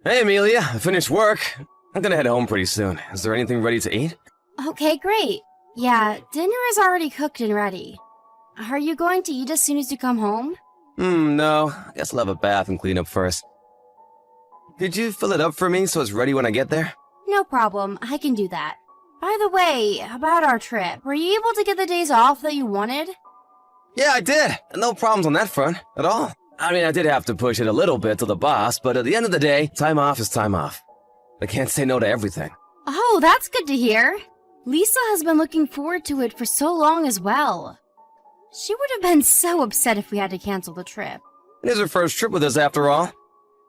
Hey, Amelia, I finished work. I'm gonna head home pretty soon. Is there anything ready to eat? Okay, great. Yeah, dinner is already cooked and ready. Are you going to eat as soon as you come home? No. I guess I'll have a bath and clean up first. Could you fill it up for me so it's ready when I get there? No problem, I can do that. By the way, about our trip, were you able to get the days off that you wanted? Yeah, I did. No problems on that front, at all. I mean, I did have to push it a little bit to the boss, but at the end of the day, time off is time off. I can't say no to everything. Oh, that's good to hear. Lisa has been looking forward to it for so long as well. She would have been so upset if we had to cancel the trip. It is her first trip with us after all.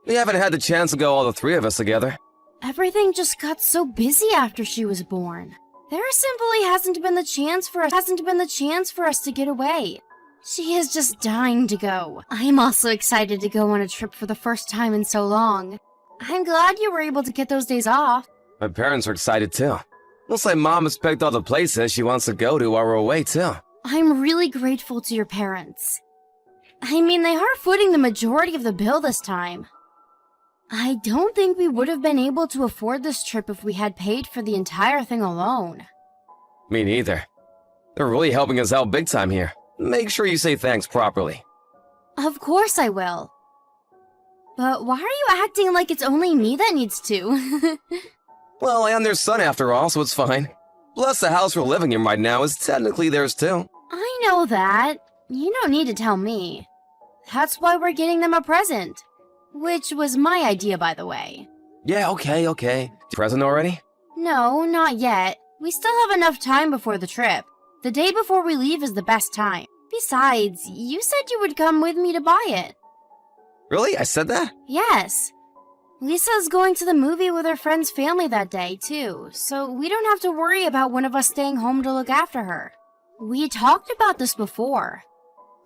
We haven't had the chance to go all the three of us together. Everything just got so busy after she was born. There simply hasn't been the chance for us to get away. She is just dying to go. I'm also excited to go on a trip for the first time in so long. I'm glad you were able to get those days off. My parents are excited too. Looks like Mom has picked all the places she wants to go to while we're away too. I'm really grateful to your parents. I mean, they are footing the majority of the bill this time. I don't think we would have been able to afford this trip if we had paid for the entire thing alone. Me neither. They're really helping us out big time here. Make sure you say thanks properly. Of course I will. But why are you acting like it's only me that needs to? Well, I am their son after all, so it's fine. Plus, the house we're living in right now is technically theirs too. I know that. You don't need to tell me. That's why we're getting them a present. Which was my idea, by the way. Yeah, okay. Present already? No, not yet. We still have enough time before the trip. The day before we leave is the best time. Besides, you said you would come with me to buy it. Really? I said that? Yes. Lisa's going to the movie with her friend's family that day, too, so we don't have to worry about one of us staying home to look after her. We talked about this before.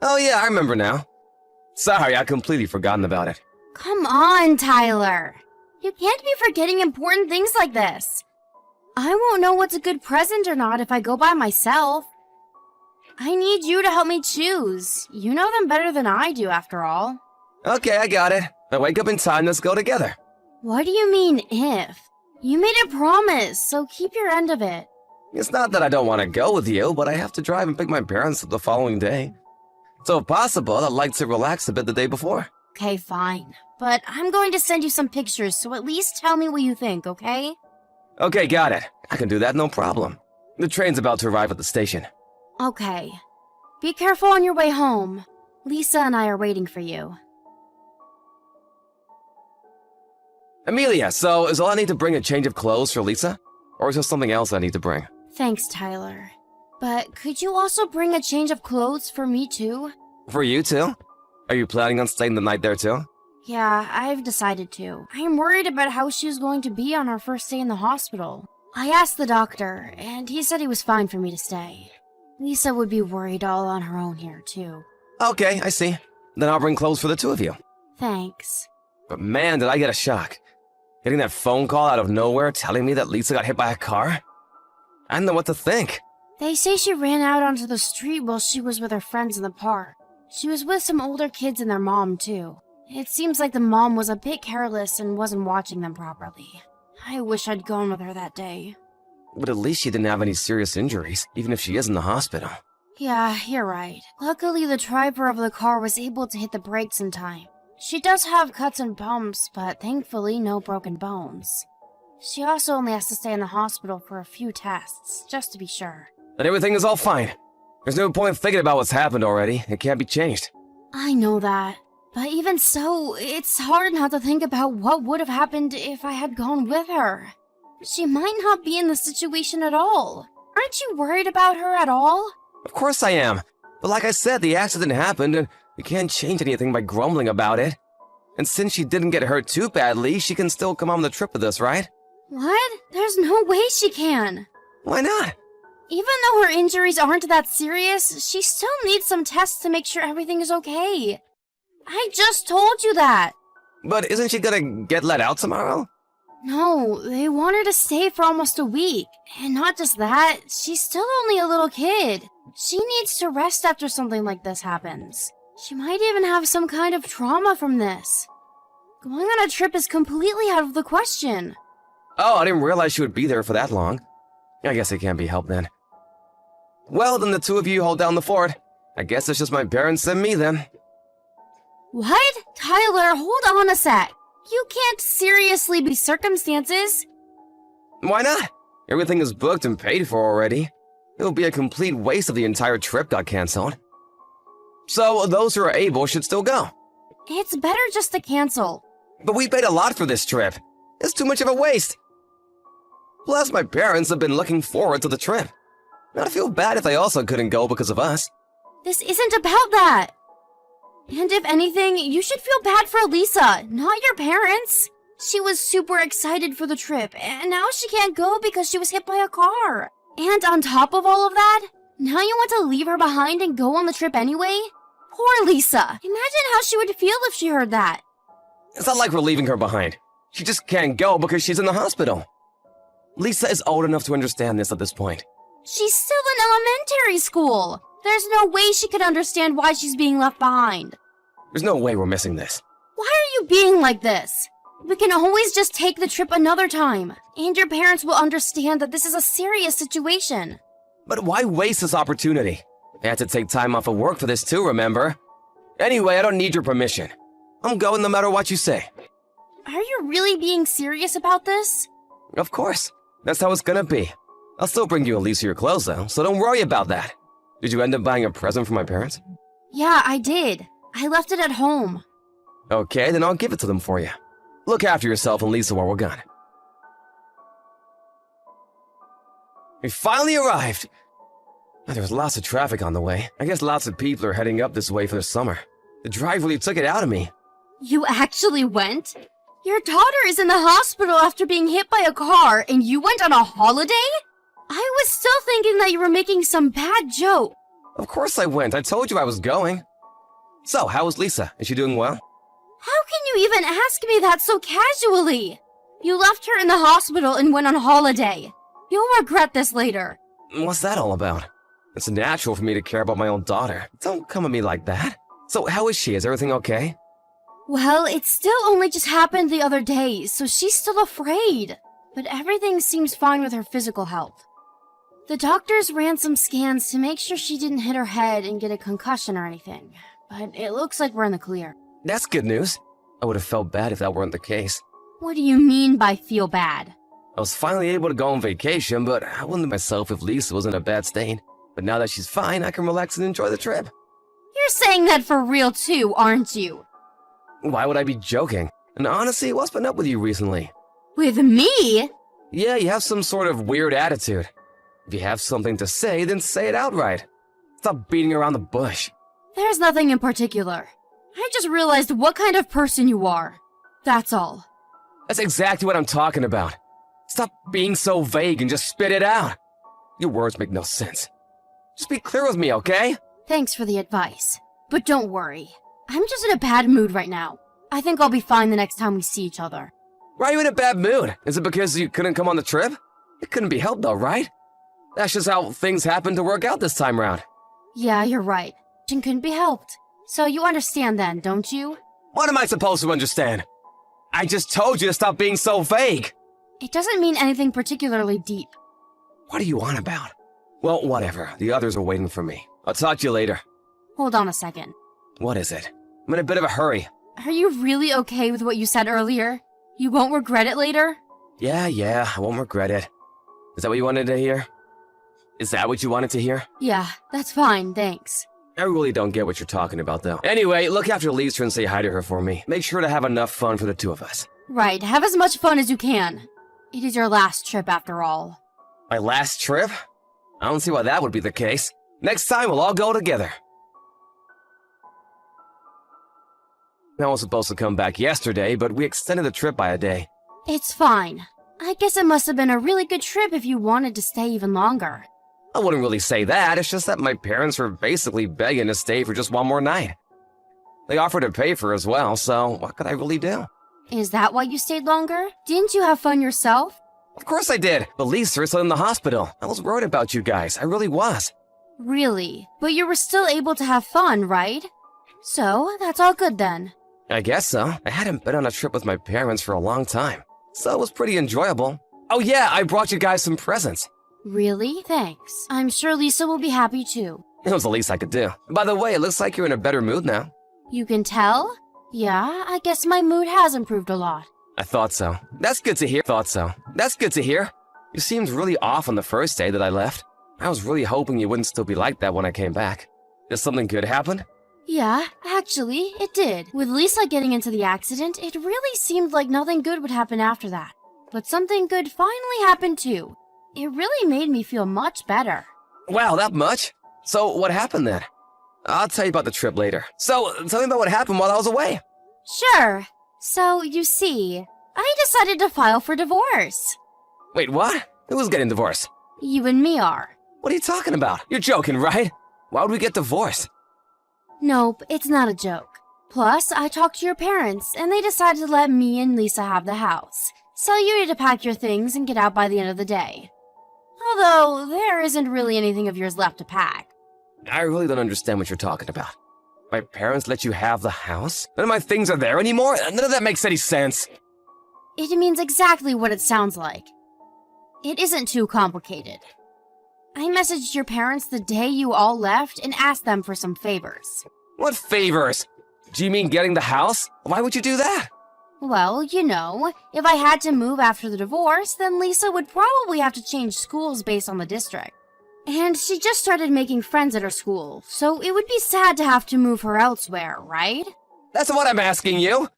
Oh yeah, I remember now. Sorry, I completely forgotten about it. Come on, Tyler. You can't be forgetting important things like this. I won't know what's a good present or not if I go by myself. I need you to help me choose. You know them better than I do, after all. Okay, I got it. If I wake up in time, let's go together. What do you mean, if? You made a promise, so keep your end of it. It's not that I don't want to go with you, but I have to drive and pick my parents up the following day. So if possible, I'd like to relax a bit the day before. Okay, fine. But I'm going to send you some pictures, so at least tell me what you think, okay? Okay, got it. I can do that, no problem. The train's about to arrive at the station. Okay. Be careful on your way home. Lisa and I are waiting for you. Amelia, so is all I need to bring a change of clothes for Lisa? Or is there something else I need to bring? Thanks, Tyler. But could you also bring a change of clothes for me too? For you too? Are you planning on staying the night there too? Yeah, I've decided to. I'm worried about how she's going to be on her first day in the hospital. I asked the doctor, and he said he was fine for me to stay. Lisa would be worried all on her own here too. Okay, I see. Then I'll bring clothes for the two of you. Thanks. But man, did I get a shock. Getting that phone call out of nowhere telling me that Lisa got hit by a car? I didn't know what to think. They say she ran out onto the street while she was with her friends in the park. She was with some older kids and their mom, too. It seems like the mom was a bit careless and wasn't watching them properly. I wish I'd gone with her that day. But at least she didn't have any serious injuries, even if she is in the hospital. Yeah, you're right. Luckily, the driver of the car was able to hit the brakes in time. She does have cuts and bumps, but thankfully no broken bones. She also only has to stay in the hospital for a few tests, just to be sure. But everything is all fine. There's no point thinking about what's happened already. It can't be changed. I know that. But even so, it's hard not to think about what would have happened if I had gone with her. She might not be in the situation at all. Aren't you worried about her at all? Of course I am. But like I said, the accident happened, and we can't change anything by grumbling about it. And since she didn't get hurt too badly, she can still come on the trip with us, right? What? There's no way she can. Why not? Even though her injuries aren't that serious, she still needs some tests to make sure everything is okay. I just told you that. But isn't she gonna get let out tomorrow? No, they want her to stay for almost a week. And not just that, she's still only a little kid. She needs to rest after something like this happens. She might even have some kind of trauma from this. Going on a trip is completely out of the question. Oh, I didn't realize she would be there for that long. I guess it can't be helped then. Well, then the two of you hold down the fort. I guess it's just my parents and me then. What? Tyler, hold on a sec. You can't seriously be circumstances. Why not? Everything is booked and paid for already. It would be a complete waste if the entire trip got canceled. So those who are able should still go. It's better just to cancel. But we paid a lot for this trip. It's too much of a waste. Plus, my parents have been looking forward to the trip. I'd feel bad if they also couldn't go because of us. This isn't about that. And if anything, you should feel bad for Lisa, not your parents. She was super excited for the trip, and now she can't go because she was hit by a car. And on top of all of that, now you want to leave her behind and go on the trip anyway? Poor Lisa. Imagine how she would feel if she heard that. It's not like we're leaving her behind. She just can't go because she's in the hospital. Lisa is old enough to understand this at this point. She's still in elementary school. There's no way she could understand why she's being left behind. There's no way we're missing this. Why are you being like this? We can always just take the trip another time, and your parents will understand that this is a serious situation. But why waste this opportunity? I had to take time off of work for this too, remember? Anyway, I don't need your permission. I'm going no matter what you say. Are you really being serious about this? Of course. That's how it's gonna be. I'll still bring you at least your clothes though, so don't worry about that. Did you end up buying a present for my parents? Yeah, I did. I left it at home. Okay, then I'll give it to them for you. Look after yourself and Lisa while we're gone. We finally arrived! There was lots of traffic on the way. I guess lots of people are heading up this way for the summer. The drive really took it out of me. You actually went? Your daughter is in the hospital after being hit by a car, and you went on a holiday? I was still thinking that you were making some bad joke. Of course I went. I told you I was going. So, how is Lisa? Is she doing well? How can you even ask me that so casually? You left her in the hospital and went on holiday. You'll regret this later. What's that all about? It's natural for me to care about my own daughter. Don't come at me like that. So, how is she? Is everything okay? Well, it still only just happened the other day, so she's still afraid. But everything seems fine with her physical health. The doctors ran some scans to make sure she didn't hit her head and get a concussion or anything. But it looks like we're in the clear. That's good news. I would have felt bad if that weren't the case. What do you mean by feel bad? I was finally able to go on vacation, but I wouldn't do myself if Lisa was in a bad state. But now that she's fine, I can relax and enjoy the trip. You're saying that for real too, aren't you? Why would I be joking? And honestly, what's been up with you recently? With me? Yeah, you have some sort of weird attitude. If you have something to say, then say it outright. Stop beating around the bush. There's nothing in particular. I just realized what kind of person you are. That's all. That's exactly what I'm talking about. Stop being so vague and just spit it out. Your words make no sense. Just be clear with me, okay? Thanks for the advice. But don't worry. I'm just in a bad mood right now. I think I'll be fine the next time we see each other. Why are you in a bad mood? Is it because you couldn't come on the trip? It couldn't be helped though, right? That's just how things happened to work out this time round. Yeah, you're right. It couldn't be helped. So you understand then, don't you? What am I supposed to understand? I just told you to stop being so vague. It doesn't mean anything particularly deep. What are you on about? Well, whatever. The others are waiting for me. I'll talk to you later. Hold on a second. What is it? I'm in a bit of a hurry. Are you really okay with what you said earlier? You won't regret it later? Yeah, I won't regret it. Is that what you wanted to hear? Is that what you wanted to hear? Yeah, that's fine, thanks. I really don't get what you're talking about, though. Anyway, look after Lisa and say hi to her for me. Make sure to have enough fun for the two of us. Right, have as much fun as you can. It is your last trip after all. My last trip? I don't see why that would be the case. Next time, we'll all go together. I was supposed to come back yesterday, but we extended the trip by a day. It's fine. I guess it must have been a really good trip if you wanted to stay even longer. I wouldn't really say that, it's just that my parents were basically begging to stay for just one more night. They offered to pay for it as well, so what could I really do? Is that why you stayed longer? Didn't you have fun yourself? Of course I did, but Lisa is still in the hospital. I was worried about you guys, I really was. Really? But you were still able to have fun, right? So, that's all good then. I guess so. I hadn't been on a trip with my parents for a long time, so it was pretty enjoyable. Oh yeah, I brought you guys some presents. Really? Thanks. I'm sure Lisa will be happy too. It was the least I could do. By the way, it looks like you're in a better mood now. You can tell? Yeah, I guess my mood has improved a lot. I thought so. That's good to hear. That's good to hear. You seemed really off on the first day that I left. I was really hoping you wouldn't still be like that when I came back. Did something good happen? Yeah, actually, it did. With Lisa getting into the accident, it really seemed like nothing good would happen after that. But something good finally happened too. It really made me feel much better. Wow, that much? So what happened then? I'll tell you about the trip later. So, tell me about what happened while I was away. Sure. So, you see, I decided to file for divorce. Wait, what? Who's getting divorced? You and me are. What are you talking about? You're joking, right? Why would we get divorced? Nope, it's not a joke. Plus, I talked to your parents, and they decided to let me and Lisa have the house. So you need to pack your things and get out by the end of the day. Although, there isn't really anything of yours left to pack. I really don't understand what you're talking about. My parents let you have the house? None of my things are there anymore? None of that makes any sense. It means exactly what it sounds like. It isn't too complicated. I messaged your parents the day you all left and asked them for some favors. What favors? Do you mean getting the house? Why would you do that? Well, you know, if I had to move after the divorce, then Lisa would probably have to change schools based on the district. And she just started making friends at her school, so it would be sad to have to move her elsewhere, right? That's what I'm asking you.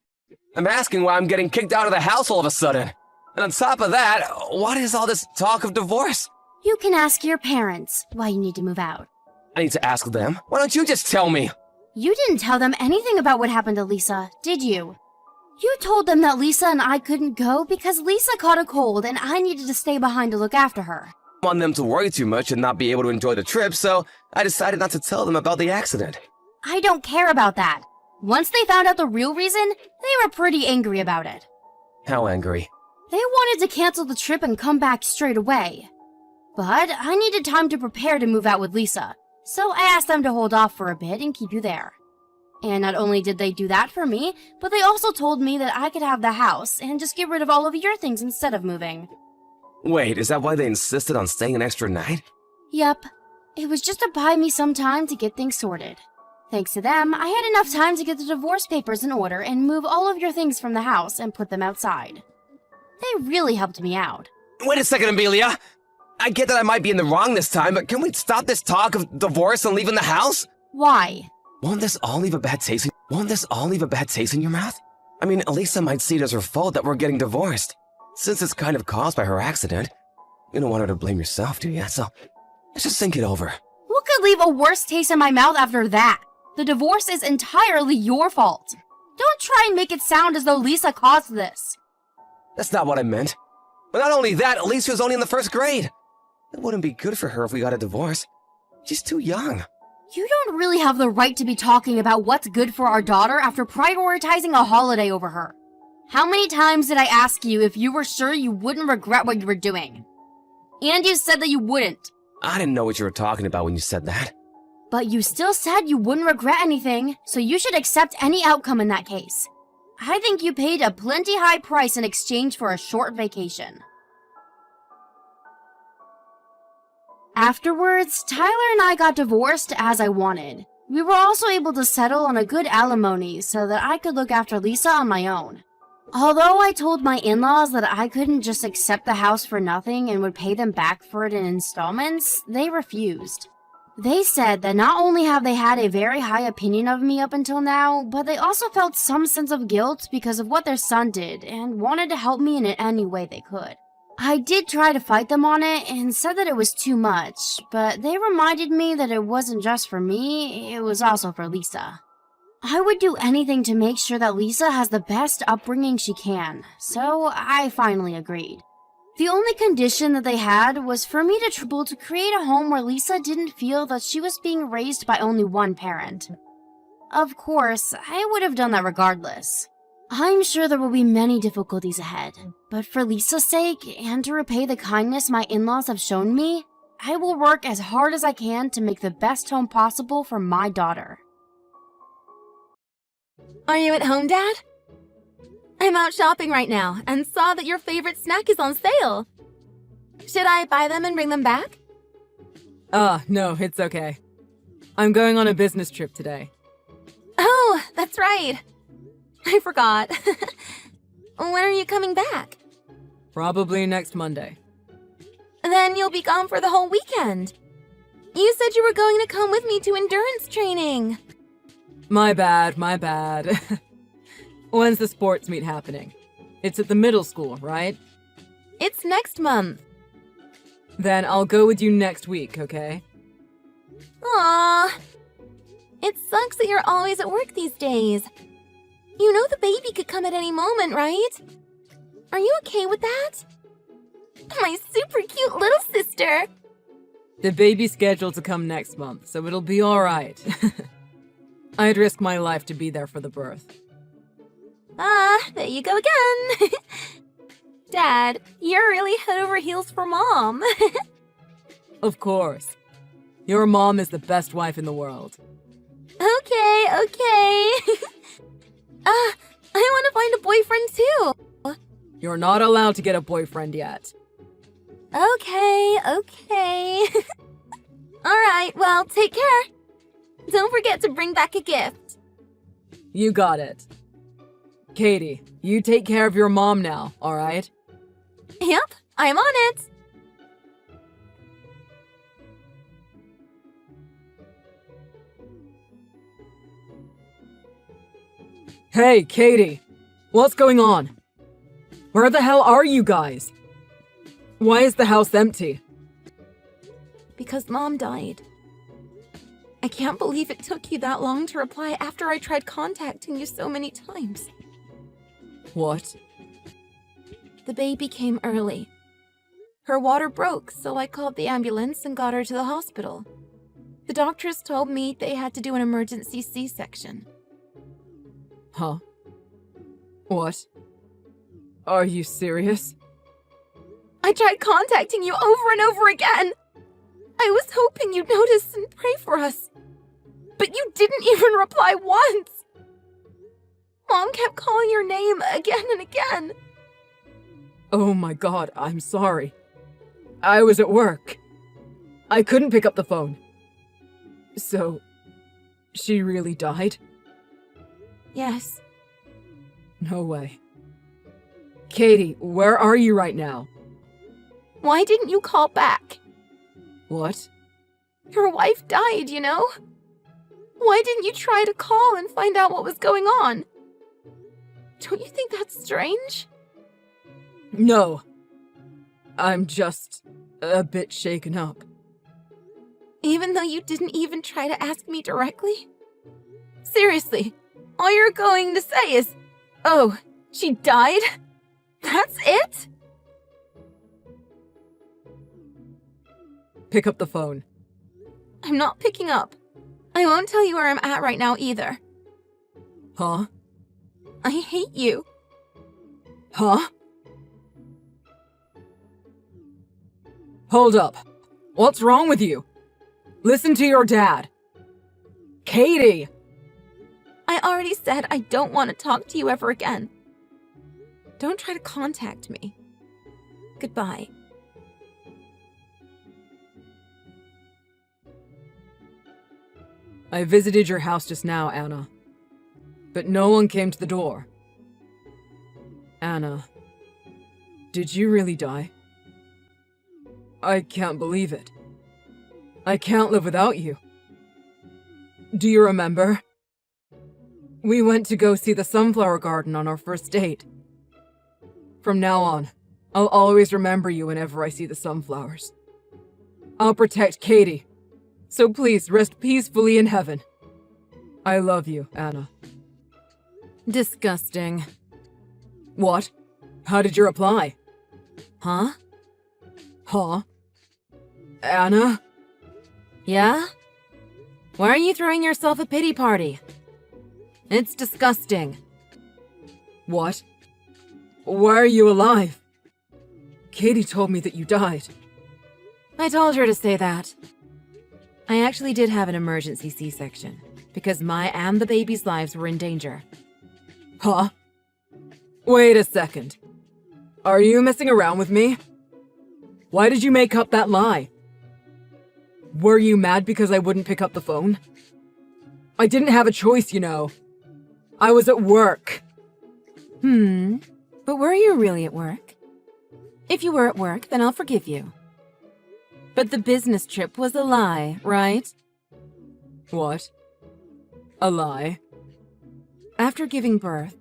I'm asking why I'm getting kicked out of the house all of a sudden. And on top of that, what is all this talk of divorce? You can ask your parents why you need to move out. I need to ask them. Why don't you just tell me? You didn't tell them anything about what happened to Lisa, did you? You told them that Lisa and I couldn't go because Lisa caught a cold and I needed to stay behind to look after her. I want them to worry too much and not be able to enjoy the trip, so I decided not to tell them about the accident. I don't care about that. Once they found out the real reason, they were pretty angry about it. How angry? They wanted to cancel the trip and come back straight away. But I needed time to prepare to move out with Lisa, so I asked them to hold off for a bit and keep you there. And not only did they do that for me, but they also told me that I could have the house and just get rid of all of your things instead of moving. Wait, is that why they insisted on staying an extra night? Yep. It was just to buy me some time to get things sorted. Thanks to them, I had enough time to get the divorce papers in order and move all of your things from the house and put them outside. They really helped me out. Wait a second, Amelia! I get that I might be in the wrong this time, but can we stop this talk of divorce and leaving the house? Why? Won't this all leave a bad taste in your mouth? I mean, Elisa might see it as her fault that we're getting divorced. Since it's kind of caused by her accident, you don't want her to blame yourself, do you? So, let's just think it over. What could leave a worse taste in my mouth after that? The divorce is entirely your fault. Don't try and make it sound as though Lisa caused this. That's not what I meant. But not only that, Elisa was only in the first grade. It wouldn't be good for her if we got a divorce. She's too young. You don't really have the right to be talking about what's good for our daughter after prioritizing a holiday over her. How many times did I ask you if you were sure you wouldn't regret what you were doing? And you said that you wouldn't. I didn't know what you were talking about when you said that. But you still said you wouldn't regret anything, so you should accept any outcome in that case. I think you paid a plenty high price in exchange for a short vacation. Afterwards, Tyler and I got divorced as I wanted. We were also able to settle on a good alimony so that I could look after Lisa on my own. Although I told my in-laws that I couldn't just accept the house for nothing and would pay them back for it in installments, they refused. They said that not only have they had a very high opinion of me up until now, but they also felt some sense of guilt because of what their son did and wanted to help me in any way they could. I did try to fight them on it and said that it was too much, but they reminded me that it wasn't just for me, it was also for Lisa. I would do anything to make sure that Lisa has the best upbringing she can, so I finally agreed. The only condition that they had was for me to create a home where Lisa didn't feel that she was being raised by only one parent. Of course, I would have done that regardless. I'm sure there will be many difficulties ahead, but for Lisa's sake and to repay the kindness my in-laws have shown me, I will work as hard as I can to make the best home possible for my daughter. Are you at home, Dad? I'm out shopping right now and saw that your favorite snack is on sale. Should I buy them and bring them back? No, it's okay. I'm going on a business trip today. Oh, that's right. I forgot. When are you coming back? Probably next Monday. Then you'll be gone for the whole weekend. You said you were going to come with me to endurance training. My bad. When's the sports meet happening? It's at the middle school, right? It's next month. Then I'll go with you next week, okay? Aww. It sucks that you're always at work these days. You know the baby could come at any moment, right? Are you okay with that? My super cute little sister. The baby's scheduled to come next month, so it'll be alright. I'd risk my life to be there for the birth. There you go again. Dad, you're really head over heels for Mom. Of course. Your mom is the best wife in the world. Okay. I want to find a boyfriend too. You're not allowed to get a boyfriend yet. Okay. Alright, well, take care. Don't forget to bring back a gift. You got it. Katie, you take care of your mom now, alright? Yep, I'm on it. Hey, Katie! What's going on? Where the hell are you guys? Why is the house empty? Because Mom died. I can't believe it took you that long to reply after I tried contacting you so many times. What? The baby came early. Her water broke, so I called the ambulance and got her to the hospital. The doctors told me they had to do an emergency C-section. Huh? What? Are you serious? I tried contacting you over and over again. I was hoping you'd notice and pray for us. But you didn't even reply once. Mom kept calling your name again and again. Oh my god, I'm sorry. I was at work. I couldn't pick up the phone. So, she really died? Yes. No way. Katie, where are you right now? Why didn't you call back? What? Your wife died, you know? Why didn't you try to call and find out what was going on? Don't you think that's strange? No. I'm just a bit shaken up. Even though you didn't even try to ask me directly? Seriously, all you're going to say is, oh, she died? That's it? Pick up the phone. I'm not picking up. I won't tell you where I'm at right now either. Huh? I hate you. Huh? Hold up. What's wrong with you? Listen to your dad. Katie! I already said I don't want to talk to you ever again. Don't try to contact me. Goodbye. I visited your house just now, Anna. But no one came to the door. Anna, did you really die? I can't believe it. I can't live without you. Do you remember? We went to go see the sunflower garden on our first date. From now on, I'll always remember you whenever I see the sunflowers. I'll protect Katie, so please rest peacefully in heaven. I love you, Anna. Disgusting. What? How did you reply? Huh? Huh? Anna? Yeah? Why are you throwing yourself a pity party? It's disgusting. What? Why are you alive? Katie told me that you died. I told her to say that. I actually did have an emergency C-section, because my and the baby's lives were in danger. Huh? Wait a second. Are you messing around with me? Why did you make up that lie? Were you mad because I wouldn't pick up the phone? I didn't have a choice, you know. I was at work. But were you really at work? If you were at work, then I'll forgive you. But the business trip was a lie, right? What? A lie? After giving birth,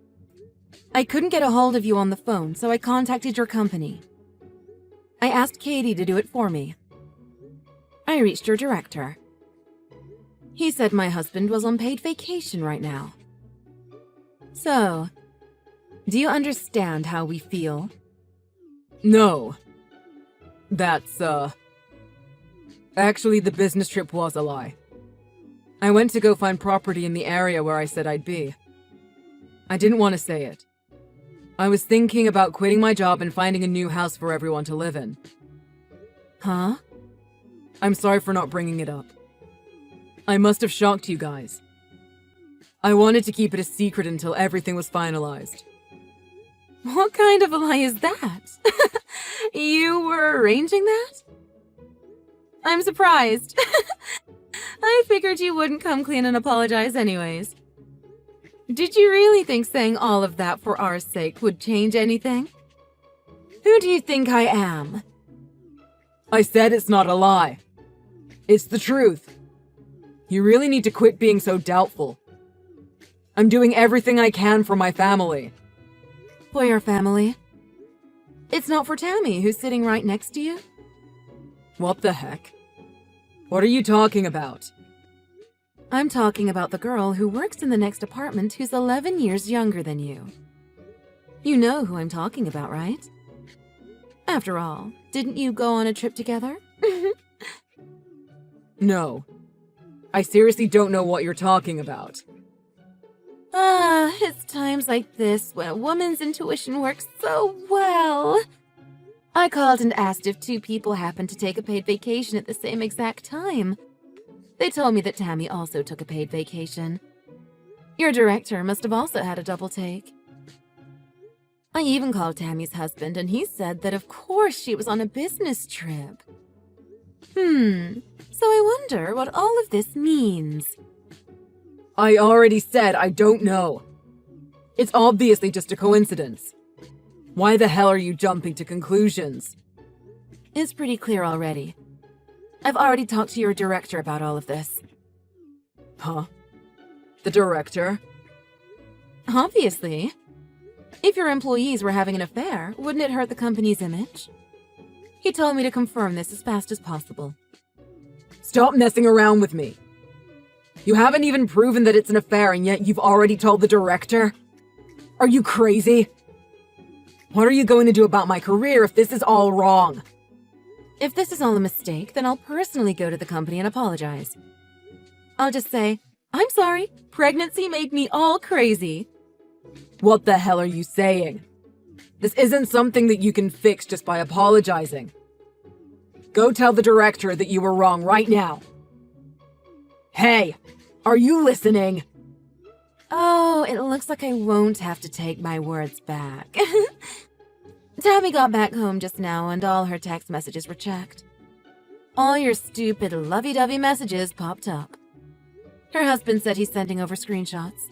I couldn't get a hold of you on the phone, so I contacted your company. I asked Katie to do it for me. I reached your director. He said my husband was on paid vacation right now. So, do you understand how we feel? No. That's, Actually, the business trip was a lie. I went to go find property in the area where I said I'd be. I didn't want to say it. I was thinking about quitting my job and finding a new house for everyone to live in. Huh? I'm sorry for not bringing it up. I must have shocked you guys. I wanted to keep it a secret until everything was finalized. What kind of a lie is that? You were arranging that? I'm surprised. I figured you wouldn't come clean and apologize anyways. Did you really think saying all of that for our sake would change anything? Who do you think I am? I said it's not a lie. It's the truth. You really need to quit being so doubtful. I'm doing everything I can for my family. For your family? It's not for Tammy, who's sitting right next to you? What the heck? What are you talking about? I'm talking about the girl who works in the next apartment who's 11 years younger than you. You know who I'm talking about, right? After all, didn't you go on a trip together? No. I seriously don't know what you're talking about. It's times like this when a woman's intuition works so well. I called and asked if two people happened to take a paid vacation at the same exact time. They told me that Tammy also took a paid vacation. Your director must have also had a double take. I even called Tammy's husband, and he said that of course she was on a business trip. So I wonder what all of this means. I already said I don't know. It's obviously just a coincidence. Why the hell are you jumping to conclusions? It's pretty clear already. I've already talked to your director about all of this. Huh? The director? Obviously. If your employees were having an affair, wouldn't it hurt the company's image? He told me to confirm this as fast as possible. Stop messing around with me. You haven't even proven that it's an affair, and yet you've already told the director? Are you crazy? What are you going to do about my career if this is all wrong? If this is all a mistake, then I'll personally go to the company and apologize. I'll just say, I'm sorry, pregnancy made me all crazy. What the hell are you saying? This isn't something that you can fix just by apologizing. Go tell the director that you were wrong right now. Hey, are you listening? Oh, it looks like I won't have to take my words back. Tammy got back home just now and all her text messages were checked. All your stupid lovey-dovey messages popped up. Her husband said he's sending over screenshots.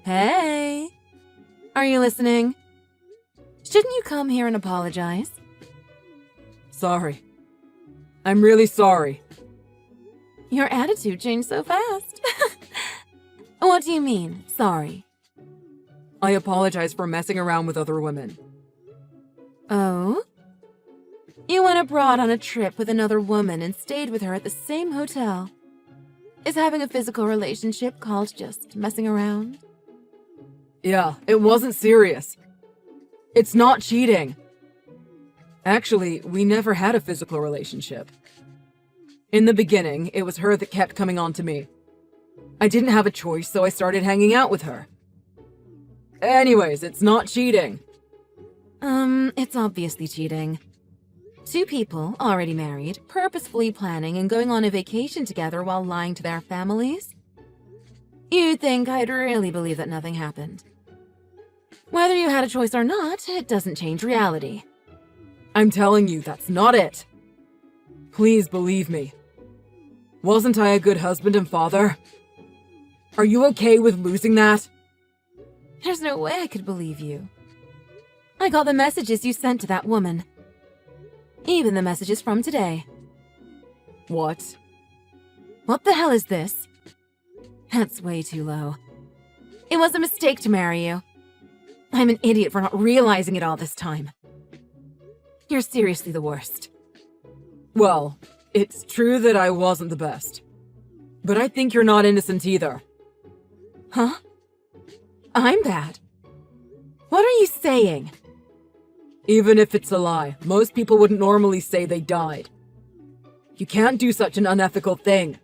Hey, are you listening? Shouldn't you come here and apologize? Sorry. I'm really sorry. Your attitude changed so fast. What do you mean, sorry? I apologize for messing around with other women. Oh? You went abroad on a trip with another woman and stayed with her at the same hotel. Is having a physical relationship called just messing around? Yeah, it wasn't serious. It's not cheating. Actually, we never had a physical relationship. In the beginning, it was her that kept coming on to me. I didn't have a choice, so I started hanging out with her. Anyways, it's not cheating. It's obviously cheating. Two people, already married, purposefully planning and going on a vacation together while lying to their families? You think I'd really believe that nothing happened. Whether you had a choice or not, it doesn't change reality. I'm telling you, that's not it. Please believe me. Wasn't I a good husband and father? Are you okay with losing that? There's no way I could believe you. I got the messages you sent to that woman. Even the messages from today. What? What the hell is this? That's way too low. It was a mistake to marry you. I'm an idiot for not realizing it all this time. You're seriously the worst. Well, it's true that I wasn't the best. But I think you're not innocent either. Huh? I'm bad. What are you saying? Even if it's a lie, most people wouldn't normally say they died. You can't do such an unethical thing.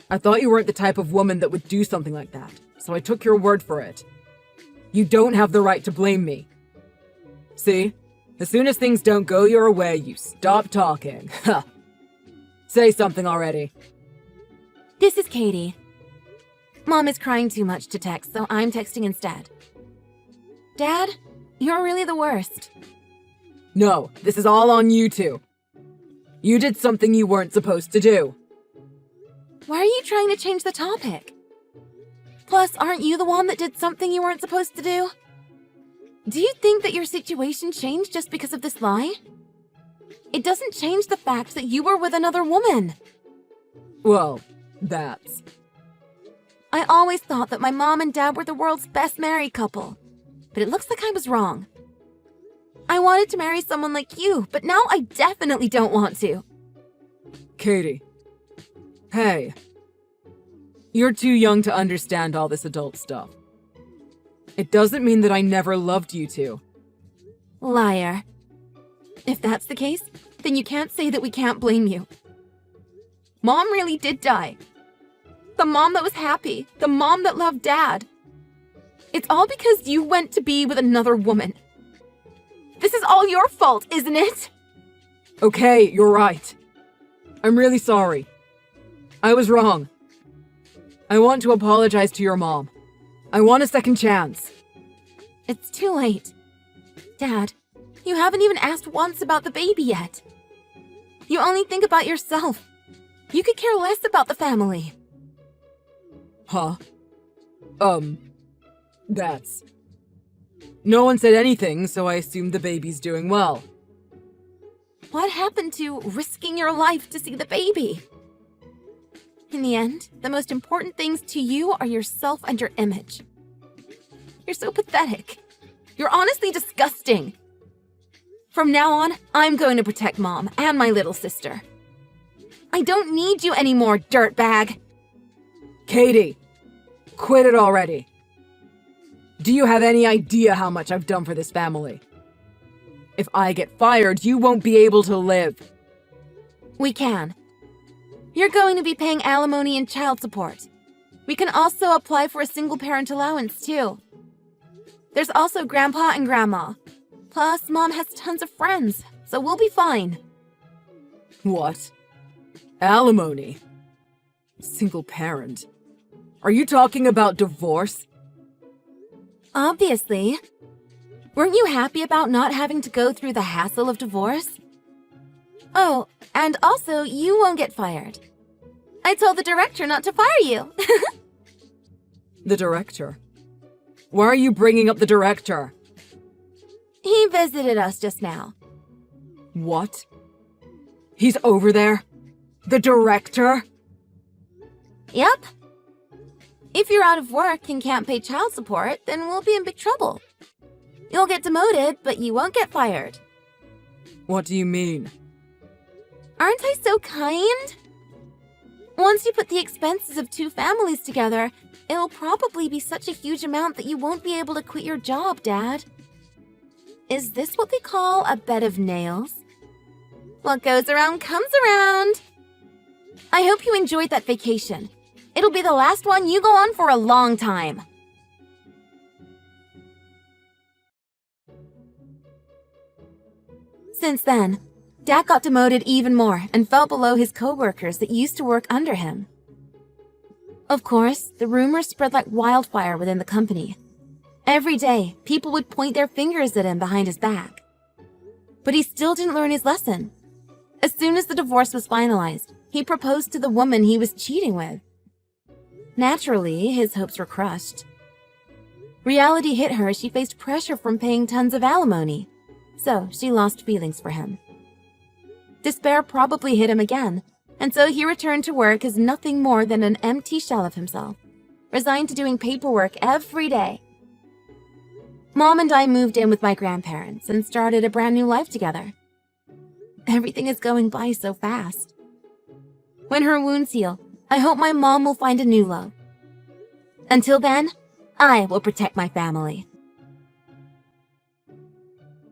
I thought you weren't the type of woman that would do something like that, so I took your word for it. You don't have the right to blame me. See? As soon as things don't go your way, you stop talking. Ha! Say something already. This is Katie. Mom is crying too much to text, so I'm texting instead. Dad, you're really the worst. No, this is all on you two. You did something you weren't supposed to do. Why are you trying to change the topic? Plus, aren't you the one that did something you weren't supposed to do? Do you think that your situation changed just because of this lie? It doesn't change the fact that you were with another woman. Well, that's... I always thought that my mom and dad were the world's best married couple, but it looks like I was wrong. I wanted to marry someone like you, but now I definitely don't want to. Katie. Hey. You're too young to understand all this adult stuff. It doesn't mean that I never loved you two. Liar. If that's the case, then you can't say that we can't blame you. Mom really did die. The mom that was happy. The mom that loved Dad. It's all because you went to be with another woman. This is all your fault, isn't it? Okay, you're right. I'm really sorry. I was wrong. I want to apologize to your mom. I want a second chance. It's too late. Dad, you haven't even asked once about the baby yet. You only think about yourself. You could care less about the family. Huh? That's... No one said anything, so I assumed the baby's doing well. What happened to risking your life to see the baby? In the end, the most important things to you are yourself and your image. You're so pathetic. You're honestly disgusting. From now on, I'm going to protect Mom and my little sister. I don't need you anymore, dirtbag. Katie, quit it already. Do you have any idea how much I've done for this family? If I get fired, you won't be able to live. We can. You're going to be paying alimony and child support. We can also apply for a single-parent allowance, too. There's also Grandpa and Grandma. Plus, Mom has tons of friends, so we'll be fine. What? Alimony? Single parent? Are you talking about divorce? Obviously. Weren't you happy about not having to go through the hassle of divorce? Oh, and also, you won't get fired. I told the director not to fire you. The director? Why are you bringing up the director? He visited us just now. What? He's over there? The director? Yep. If you're out of work and can't pay child support, then we'll be in big trouble. You'll get demoted, but you won't get fired. What do you mean? Aren't I so kind? Once you put the expenses of two families together, it'll probably be such a huge amount that you won't be able to quit your job, Dad. Is this what they call a bed of nails? What goes around comes around. I hope you enjoyed that vacation. It'll be the last one you go on for a long time. Since then, Dad got demoted even more and fell below his co-workers that used to work under him. Of course, the rumors spread like wildfire within the company. Every day, people would point their fingers at him behind his back. But he still didn't learn his lesson. As soon as the divorce was finalized, he proposed to the woman he was cheating with. Naturally, his hopes were crushed. Reality hit her as she faced pressure from paying tons of alimony, so she lost feelings for him. Despair probably hit him again, and so he returned to work as nothing more than an empty shell of himself, resigned to doing paperwork every day. Mom and I moved in with my grandparents and started a brand new life together. Everything is going by so fast. When her wounds heal, I hope my mom will find a new love. Until then, I will protect my family.